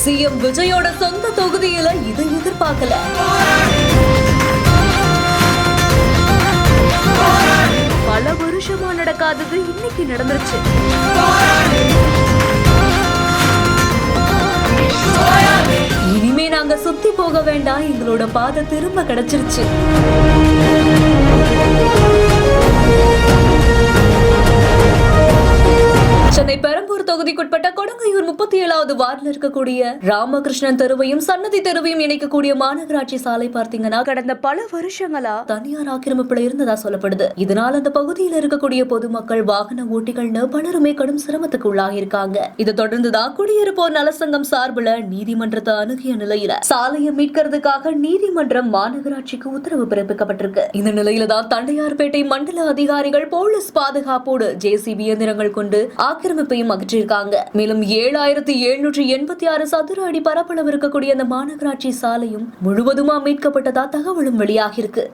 CM விஜயோட சொந்த தொகுதியில இதை எதிர்பார்க்கல. பல வருஷமா நடக்காதது இன்னைக்கு நடந்துருச்சு. இனிமே நாங்க சுத்தி போக வேண்டாம், எங்களோட பாதை திரும்ப கிடைச்சிருச்சு. சென்னை பெரம்பூர் தொகுதிக்குட்பட்ட கொடுங்கையூர் 37வது வார்டில் இருக்கக்கூடிய ராமகிருஷ்ணன் தெருவையும் சன்னதி தெருவையும் இணைக்கக்கூடிய மாநகராட்சி சாலை பார்த்தீங்கன்னா கடந்த பல வருஷங்களா தனியார் ஆக்கிரமிப்புல இருந்ததா சொல்லப்படுது. இதனால் அந்த பகுதியில் இருக்கக்கூடிய பொதுமக்கள், வாகன ஓட்டிகள்னு பலருமே கடும் சிரமத்துக்கு உள்ளாகியிருக்காங்க. இதை தொடர்ந்துதான் குடியிருப்போர் நலசங்கம் சார்பில் நீதிமன்றத்தை அணுகிய நிலையில சாலையை மீட்கிறதுக்காக நீதிமன்றம் மாநகராட்சிக்கு உத்தரவு பிறப்பிக்கப்பட்டிருக்கு. இந்த நிலையில தான் தண்டையார்பேட்டை மண்டல அதிகாரிகள் போலீஸ் பாதுகாப்போடு ஜேசிபி இயந்திரங்கள் கொண்டு ஆக்கிரமிப்பையும் அகற்றியிருக்காங்க. மேலும் 7786 சதுர அடி பரப்பளவு இருக்கக்கூடிய அந்த மாநகராட்சி சாலையும் முழுவதுமா மீட்கப்பட்டதா தகவலும் வெளியாகிருக்கு.